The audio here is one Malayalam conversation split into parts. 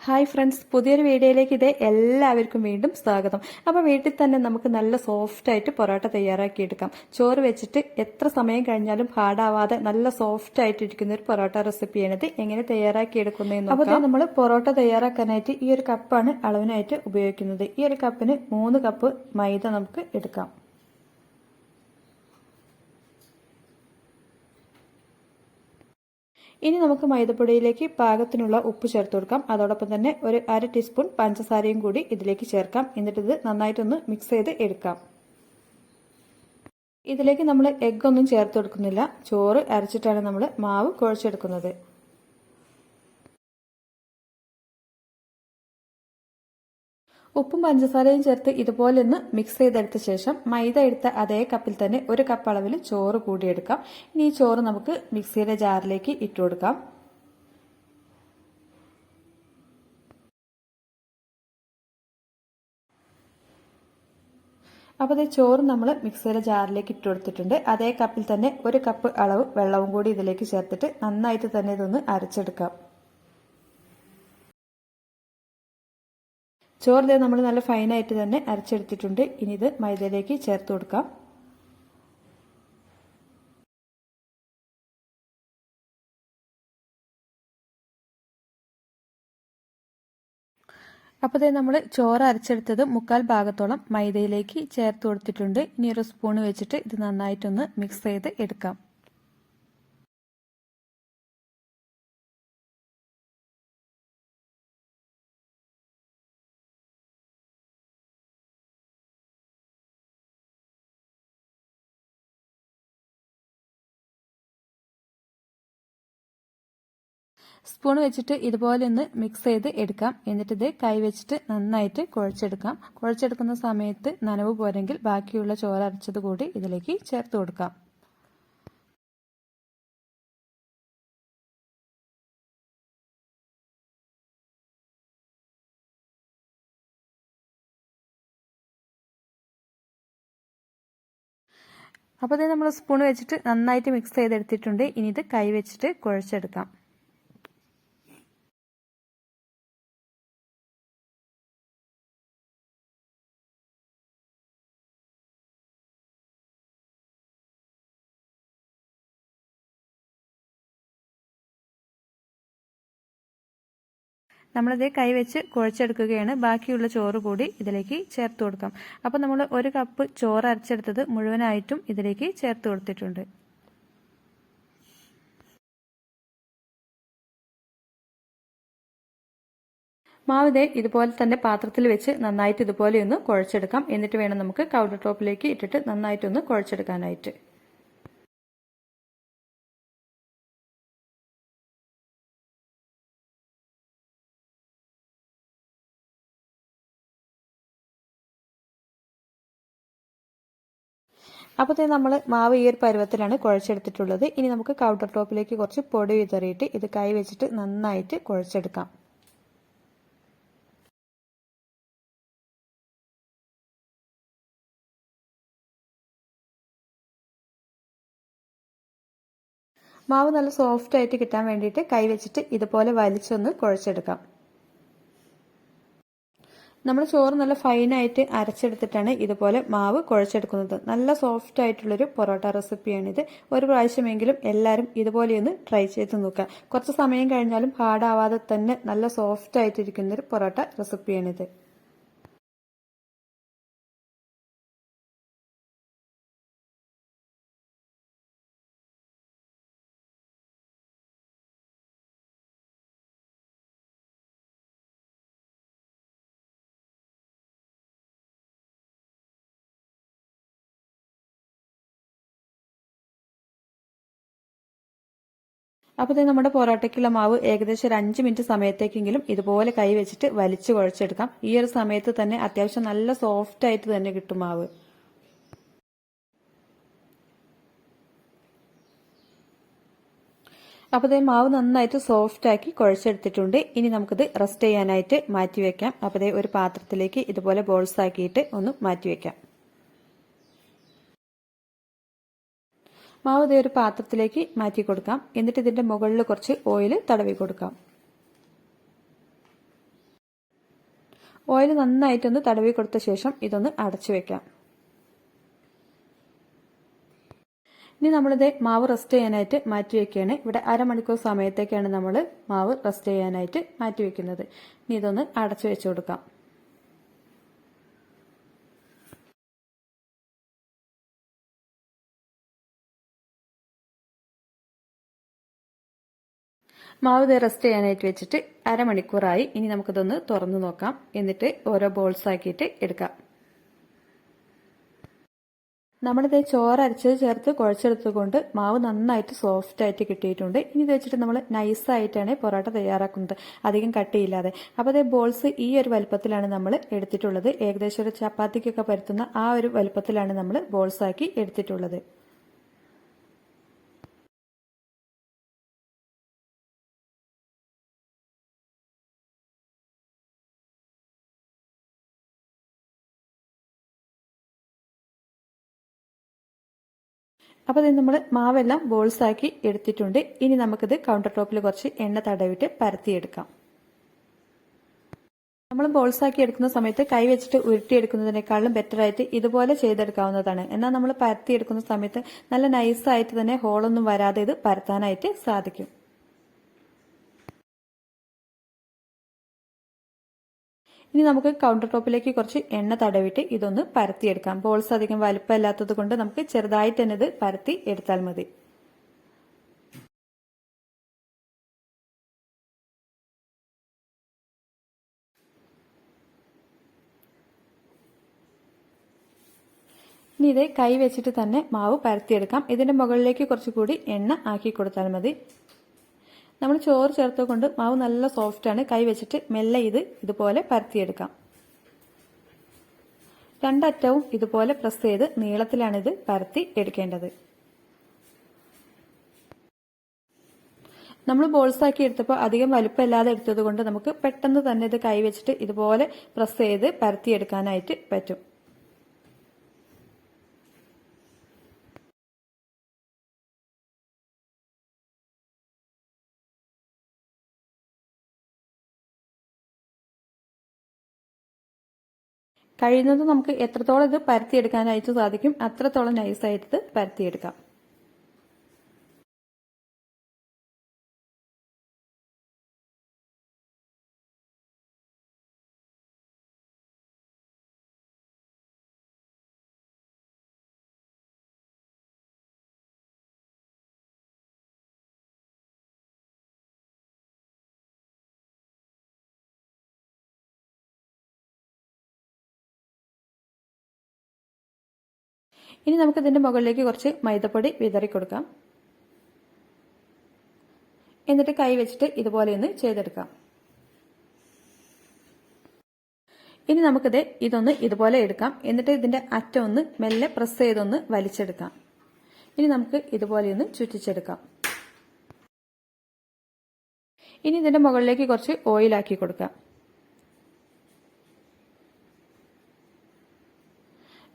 ഹായ് ഫ്രണ്ട്സ്, പുതിയൊരു വീഡിയോയിലേക്ക് എല്ലാവർക്കും വീണ്ടും സ്വാഗതം. അപ്പോൾ വീട്ടിൽ തന്നെ നമുക്ക് നല്ല സോഫ്റ്റ് ആയിട്ട് പൊറോട്ട തയ്യാറാക്കിയെടുക്കാം. ചോറ് വെച്ചിട്ട് എത്ര സമയം കഴിഞ്ഞാലും പാടാവാതെ നല്ല സോഫ്റ്റ് ആയിട്ട് ഇരിക്കുന്ന ഒരു പൊറോട്ട റെസിപ്പിയാണിത്. എങ്ങനെ തയ്യാറാക്കിയെടുക്കുന്നതെന്ന് നോക്കാം. അപ്പോൾ നമ്മൾ പൊറോട്ട തയ്യാറാക്കാനായിട്ട് ഈ ഒരു കപ്പാണ് അളവിനായിട്ട് ഉപയോഗിക്കുന്നത്. ഈ ഒരു കപ്പിന് 3 കപ്പ് മൈദ നമുക്ക് എടുക്കാം. ഇനി നമുക്ക് മൈദപ്പൊടിയിലേക്ക് പാകത്തിനുള്ള ഉപ്പ് ചേർത്ത് കൊടുക്കാം. അതോടൊപ്പം തന്നെ ഒരു 1/2 ടീസ്പൂൺ പഞ്ചസാരയും കൂടി ഇതിലേക്ക് ചേർക്കാം. എന്നിട്ട് ഇത് നന്നായിട്ടൊന്ന് മിക്സ് ചെയ്ത് എടുക്കാം. ഇതിലേക്ക് നമ്മൾ എഗ്ഗ് ഒന്നും ചേർത്ത് കൊടുക്കുന്നില്ല. ചോറ് അരച്ചിട്ടാണ് നമ്മൾ മാവ് കുഴച്ചെടുക്കുന്നത്. ഉപ്പും പഞ്ചസാരയും ചേർത്ത് ഇതുപോലെ ഒന്ന് മിക്സ് ചെയ്തെടുത്ത ശേഷം മൈദ എടുത്ത അതേ കപ്പിൽ തന്നെ 1 കപ്പ് അളവിൽ ചോറ് കൂടിയെടുക്കാം. ഇനി ഈ ചോറ് നമുക്ക് മിക്സിയുടെ ജാറിലേക്ക് ഇട്ട് കൊടുക്കാം. അപ്പോൾ ഈ ചോറ് നമ്മൾ മിക്സിയുടെ ജാറിലേക്ക് ഇട്ട് കൊടുത്തിട്ടുണ്ട്. അതേ കപ്പിൽ തന്നെ 1 കപ്പ് അളവ് വെള്ളവും കൂടി ഇതിലേക്ക് ചേർത്തിട്ട് നന്നായിട്ട് തന്നെ ഇതൊന്ന് അരച്ചെടുക്കാം. ചോറ് നമ്മൾ നല്ല ഫൈനായിട്ട് തന്നെ അരച്ചെടുത്തിട്ടുണ്ട്. ഇനി ഇത് മൈദയിലേക്ക് ചേർത്ത് കൊടുക്കാം. അപ്പോൾ നമ്മൾ ചോറ് അരച്ചെടുത്തത് 1/4 ഭാഗത്തോളം മൈദയിലേക്ക് ചേർത്ത് കൊടുത്തിട്ടുണ്ട്. ഇനി ഒരു സ്പൂൺ വെച്ചിട്ട് ഇത് നന്നായിട്ടൊന്ന് മിക്സ് ചെയ്ത് എടുക്കാം. സ്പൂൺ വെച്ചിട്ട് ഇതുപോലെ ഒന്ന് മിക്സ് ചെയ്ത് എടുക്കാം. എന്നിട്ട് ഇത് കൈ വെച്ചിട്ട് നന്നായിട്ട് കുഴച്ചെടുക്കാം. കുഴച്ചെടുക്കുന്ന സമയത്ത് നനവ് പോരെങ്കിൽ ബാക്കിയുള്ള ചോറ് അരച്ചത് കൂടി ഇതിലേക്ക് ചേർത്ത് കൊടുക്കാം. അപ്പോൾ ഇത് നമ്മൾ സ്പൂൺ വെച്ചിട്ട് നന്നായിട്ട് മിക്സ് ചെയ്തെടുത്തിട്ടുണ്ട്. ഇനി ഇത് കൈ വെച്ചിട്ട് കുഴച്ചെടുക്കാം. നമ്മളിത് കൈവച്ച് കുഴച്ചെടുക്കുകയാണ്. ബാക്കിയുള്ള ചോറ് കൂടി ഇതിലേക്ക് ചേർത്ത് കൊടുക്കാം. അപ്പോൾ നമ്മൾ 1 കപ്പ് ചോറ് അരച്ചെടുത്തത് മുഴുവനായിട്ടും ഇതിലേക്ക് ചേർത്ത് കൊടുത്തിട്ടുണ്ട്. മാവ് ഇതുപോലെ തന്നെ പാത്രത്തിൽ വെച്ച് നന്നായിട്ട് ഇതുപോലെ ഒന്ന് കുഴച്ചെടുക്കാം. എന്നിട്ട് വേണം നമുക്ക് കൗണ്ടർ ടോപ്പിലേക്ക് ഇട്ടിട്ട് നന്നായിട്ടൊന്ന് കുഴച്ചെടുക്കാനായിട്ട്. അപ്പോൾ നമ്മൾ മാവ് ഈ ഒരു പരുവത്തിലാണ് കുഴച്ചെടുത്തിട്ടുള്ളത്. ഇനി നമുക്ക് കൗണ്ടർ ടോപ്പിലേക്ക് കുറച്ച് പൊടി വിതറിയിട്ട് ഇത് കൈ വെച്ചിട്ട് നന്നായിട്ട് കുഴച്ചെടുക്കാം. മാവ് നല്ല സോഫ്റ്റ് ആയിട്ട് കിട്ടാൻ വേണ്ടിയിട്ട് കൈ വെച്ചിട്ട് ഇതുപോലെ വലിച്ചൊന്ന് കുഴച്ചെടുക്കാം. നമ്മൾ ചോറ് നല്ല ഫൈനായിട്ട് അരച്ചെടുത്തിട്ടാണ് ഇതുപോലെ മാവ് കുഴച്ചെടുക്കുന്നത്. നല്ല സോഫ്റ്റ് ആയിട്ടുള്ളൊരു പൊറോട്ട റെസിപ്പിയാണിത്. ഒരു പ്രാവശ്യമെങ്കിലും എല്ലാവരും ഇതുപോലെയൊന്ന് ട്രൈ ചെയ്ത് നോക്കുക. കുറച്ച് സമയം കഴിഞ്ഞാലും ഹാർഡാവാതെ തന്നെ നല്ല സോഫ്റ്റ് ആയിട്ടിരിക്കുന്നൊരു പൊറോട്ട റെസിപ്പിയാണിത്. അപ്പോൾ നമ്മുടെ പൊറോട്ടയ്ക്കുള്ള മാവ് ഏകദേശം ഒരു 5 മിനിറ്റ് സമയത്തേക്കെങ്കിലും ഇതുപോലെ കൈ വെച്ചിട്ട് വലിച്ചു കുഴച്ചെടുക്കാം. ഈ ഒരു സമയത്ത് തന്നെ അത്യാവശ്യം നല്ല സോഫ്റ്റ് ആയിട്ട് തന്നെ കിട്ടും മാവ്. അപ്പോൾ മാവ് നന്നായിട്ട് സോഫ്റ്റ് ആക്കി കുഴച്ചെടുത്തിട്ടുണ്ട്. ഇനി നമുക്കിത് റെസ്റ്റ് ചെയ്യാനായിട്ട് മാറ്റി വെക്കാം. അപ്പോൾ ഒരു പാത്രത്തിലേക്ക് ഇതുപോലെ ബോൾസ് ആക്കിയിട്ട് ഒന്ന് മാറ്റി വെക്കാം. മാവ് ഒരു പാത്രത്തിലേക്ക് മാറ്റി കൊടുക്കാം. എന്നിട്ട് ഇതിന്റെ മുകളിൽ കുറച്ച് ഓയിൽ തടവി കൊടുക്കാം. ഓയിൽ നന്നായിട്ടൊന്ന് തടവി കൊടുത്ത ശേഷം ഇതൊന്ന് അടച്ചു വെക്കാം. ഇനി നമ്മളിത് മാവ് റെസ്റ്റ് ചെയ്യാനായിട്ട് മാറ്റി വെക്കുകയാണ്. ഇവിടെ അരമണിക്കൂർ സമയത്തേക്കാണ് നമ്മൾ മാവ് റെസ്റ്റ് ചെയ്യാനായിട്ട് മാറ്റി വെക്കുന്നത്. ഇനി ഇതൊന്ന് അടച്ചു വെച്ചു കൊടുക്കാം. മാവ് റെസ്റ്റ് ചെയ്യാനായിട്ട് വെച്ചിട്ട് അരമണിക്കൂറായി. ഇനി നമുക്കിതൊന്ന് തുറന്നു നോക്കാം. എന്നിട്ട് ഓരോ ബോൾസ് ആക്കിയിട്ട് എടുക്കാം. നമ്മളിത് ചോറ് അരച്ചത് ചേർത്ത് കുഴച്ചെടുത്തുകൊണ്ട് മാവ് നന്നായിട്ട് സോഫ്റ്റ് ആയിട്ട് കിട്ടിയിട്ടുണ്ട്. ഇനി ഇത് വെച്ചിട്ട് നമ്മൾ നൈസായിട്ടാണ് പൊറോട്ട തയ്യാറാക്കുന്നത്, അധികം കട്ടിയില്ലാതെ. അപ്പോൾ അതേ ബോൾസ് ഈ ഒരു വലുപ്പത്തിലാണ് നമ്മൾ എടുത്തിട്ടുള്ളത്. ഏകദേശം ഒരു ചപ്പാത്തിക്കൊക്കെ പരത്തുന്ന ആ ഒരു വലുപ്പത്തിലാണ് നമ്മൾ ബോൾസ് ആക്കി എടുത്തിട്ടുള്ളത്. അപ്പോൾ ഇത് നമ്മൾ മാവെല്ലാം ബോൾസ് ആക്കി എടുത്തിട്ടുണ്ട്. ഇനി നമുക്കിത് കൗണ്ടർ ടോപ്പിൽ കുറച്ച് എണ്ണ തടവിട്ട് പരത്തിയെടുക്കാം. നമ്മൾ ബോൾസ് ആക്കി എടുക്കുന്ന സമയത്ത് കൈ വെച്ചിട്ട് ഉരുട്ടിയെടുക്കുന്നതിനേക്കാളും ബെറ്റർ ആയിട്ട് ഇതുപോലെ ചെയ്തെടുക്കാവുന്നതാണ്. എന്നാൽ നമ്മൾ പരത്തിയെടുക്കുന്ന സമയത്ത് നല്ല നൈസായിട്ട് തന്നെ ഹോളൊന്നും വരാതെ ഇത് പരത്താനായിട്ട് സാധിക്കും. ഇനി നമുക്ക് കൗണ്ടർ ടോപ്പിലേക്ക് കുറച്ച് എണ്ണ തടവിട്ട് ഇതൊന്ന് പരത്തിയെടുക്കാം. ബോൾസ് അധികം വലുപ്പമില്ലാത്തത് കൊണ്ട് നമുക്ക് ചെറുതായിട്ട് തന്നെ ഇത് പരത്തി എടുത്താൽ മതി. ഇനി ഇത് കൈ വെച്ചിട്ട് തന്നെ മാവ് പരത്തിയെടുക്കാം. ഇതിന്റെ മുകളിലേക്ക് കുറച്ചുകൂടി എണ്ണ ആക്കി കൊടുത്താൽ മതി. നമ്മൾ ചോറ് ചേർത്തുകൊണ്ട് മാവ് നല്ല സോഫ്റ്റാണ്. കൈ വെച്ചിട്ട് മെല്ലെ ഇതുപോലെ പരത്തിയെടുക്കാം. രണ്ടറ്റവും ഇതുപോലെ പ്രസ് ചെയ്ത് നീളത്തിലാണ് ഇത് പരത്തി എടുക്കേണ്ടത്. നമ്മൾ ബോൾസ് ആക്കി എടുത്തപ്പോൾ അധികം വലുപ്പമില്ലാതെ എടുത്തത് കൊണ്ട് നമുക്ക് പെട്ടെന്ന് തന്നെ ഇത് കൈ വെച്ചിട്ട് ഇതുപോലെ പ്രസ് ചെയ്ത് പരത്തിയെടുക്കാനായിട്ട് പറ്റും. കഴിയുന്നത് നമുക്ക് എത്രത്തോളം ഇത് പരത്തിയെടുക്കാനായിട്ട് സാധിക്കും അത്രത്തോളം നൈസായിട്ട് ഇത് പരത്തിയെടുക്കാം. ഇനി നമുക്ക് ഇതിന്റെ മുകളിലേക്ക് കുറച്ച് മൈദപ്പൊടി വിതറി കൊടുക്കാം. എന്നിട്ട് കൈ വെച്ചിട്ട് ഇതുപോലെ ഒന്ന് ചെയ്തെടുക്കാം. ഇനി ഇതൊന്ന് ഇതുപോലെ എടുക്കാം. എന്നിട്ട് ഇതിന്റെ അറ്റം ഒന്ന് മെല്ലെ പ്രസ് ചെയ്തൊന്ന് വലിച്ചെടുക്കാം. ഇനി നമുക്ക് ഇതുപോലെ ഒന്ന് ചുറ്റിച്ചെടുക്കാം. ഇനി ഇതിന്റെ മുകളിലേക്ക് കുറച്ച് ഓയിൽ ആക്കി കൊടുക്കാം.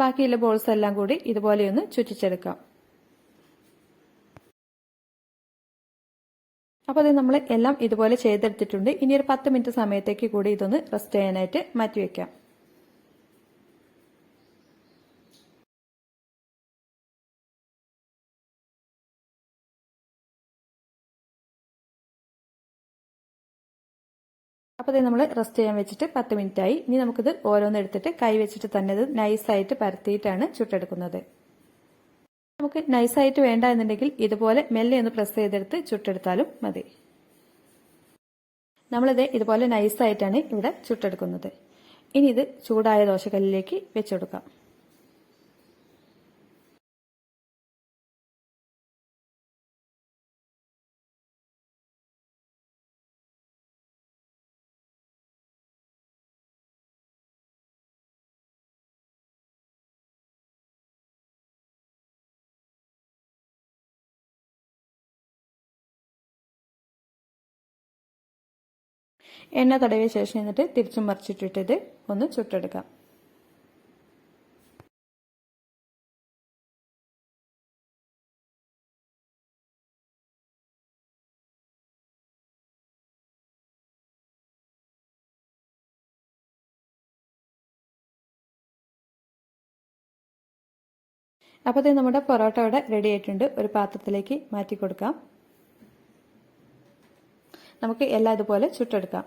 ബാക്കിയുള്ള ബോൾസ് എല്ലാം കൂടി ഇതുപോലെ ഒന്ന് ചുറ്റിച്ചെടുക്കാം. അപ്പോൾ അത് നമ്മൾ എല്ലാം ഇതുപോലെ ചെയ്തെടുത്തിട്ടുണ്ട്. ഇനി ഒരു 10 മിനിറ്റ് സമയത്തേക്ക് കൂടി ഇതൊന്ന് റെസ്റ്റ് ചെയ്യാനായിട്ട് മാറ്റിവെക്കാം. അപ്പോൾ ഇത് നമ്മൾ റെസ്റ്റ് ചെയ്യാൻ വെച്ചിട്ട് 10 മിനിറ്റ് ആയി. ഇനി നമുക്കിത് ഓരോന്ന് എടുത്തിട്ട് കൈ വെച്ചിട്ട് തന്നെ ഇത് നൈസായിട്ട് പരത്തിയിട്ടാണ് ചുട്ടെടുക്കുന്നത്. നമുക്ക് നൈസായിട്ട് വേണ്ട എന്നുണ്ടെങ്കിൽ ഇതുപോലെ മെല്ലെ ഒന്ന് പ്രസ് ചെയ്തെടുത്ത് ചുട്ടെടുത്താലും മതി. നമ്മളിത് ഇതുപോലെ നൈസായിട്ടാണ് ഇവിടെ ചുട്ടെടുക്കുന്നത്. ഇനി ഇത് ചൂടായ ദോശക്കല്ലിലേക്ക് വെച്ചെടുക്കാം. എണ്ണ തടവിയ ശേഷം എന്നിട്ട് തിരിച്ചും മറിച്ചിട്ടിട്ട് ഇത് ഒന്ന് ചുട്ടെടുക്കാം. അപ്പോൾ ഇത് നമ്മുടെ പൊറോട്ട ഇവിടെ റെഡി ആയിട്ടുണ്ട്. ഒരു പാത്രത്തിലേക്ക് മാറ്റി കൊടുക്കാം. നമുക്ക് എല്ലാം ഇതുപോലെ ചുട്ടെടുക്കാം.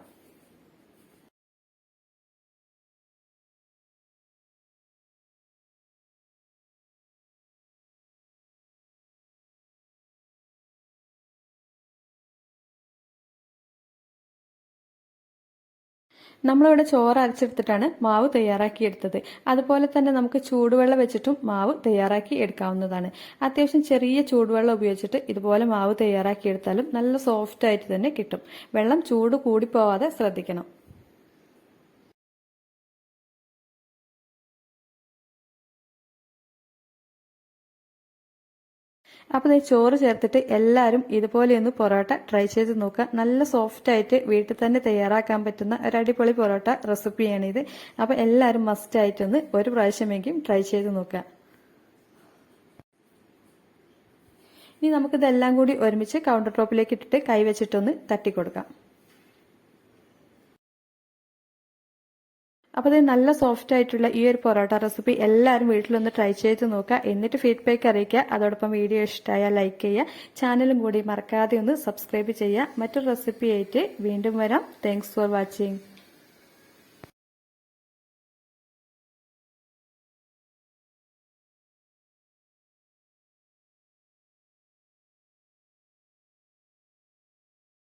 നമ്മളിവിടെ ചോറ് അരച്ചെടുത്തിട്ടാണ് മാവ് തയ്യാറാക്കിയെടുത്തത്. അതുപോലെ തന്നെ നമുക്ക് ചൂടുവെള്ളം വെച്ചിട്ടും മാവ് തയ്യാറാക്കി എടുക്കാവുന്നതാണ്. അത്യാവശ്യം ചെറിയ ചൂടുവെള്ളം ഉപയോഗിച്ചിട്ട് ഇതുപോലെ മാവ് തയ്യാറാക്കിയെടുത്താലും നല്ല സോഫ്റ്റ് ആയിട്ട് തന്നെ കിട്ടും. വെള്ളം ചൂട് കൂടിപ്പോവാതെ ശ്രദ്ധിക്കണം. അപ്പോൾ ഈ ചോറ് ചേർത്തിട്ട് എല്ലാവരും ഇതുപോലെയൊന്ന് പൊറോട്ട ട്രൈ ചെയ്ത് നോക്കുക. നല്ല സോഫ്റ്റ് ആയിട്ട് വീട്ടിൽ തന്നെ തയ്യാറാക്കാൻ പറ്റുന്ന ഒരു അടിപൊളി പൊറോട്ട റെസിപ്പിയാണിത്. അപ്പോൾ എല്ലാവരും മസ്റ്റ് ആയിട്ടൊന്ന് ഒരു പ്രാവശ്യമെങ്കിലും ട്രൈ ചെയ്ത് നോക്കുക. ഇനി നമുക്കിതെല്ലാം കൂടി ഒരുമിച്ച് കൗണ്ടർ ടോപ്പിലേക്ക് ഇട്ടിട്ട് കൈവച്ചിട്ടൊന്ന് തട്ടിക്കൊടുക്കാം. അപ്പോൾ ഇത് നല്ല സോഫ്റ്റ് ആയിട്ടുള്ള ഈ ഒരു പൊറോട്ട റെസിപ്പി എല്ലാവരും വീട്ടിലൊന്ന് ട്രൈ ചെയ്ത് നോക്കുക. എന്നിട്ട് ഫീഡ്ബാക്ക് അറിയിക്കുക. അതോടൊപ്പം വീഡിയോ ഇഷ്ടമായാൽ ലൈക്ക് ചെയ്യുക. ചാനലും കൂടി മറക്കാതെ ഒന്ന് സബ്സ്ക്രൈബ് ചെയ്യുക. മറ്റൊരു റെസിപ്പി ആയിട്ട് വീണ്ടും വരാം. Thanks for watching.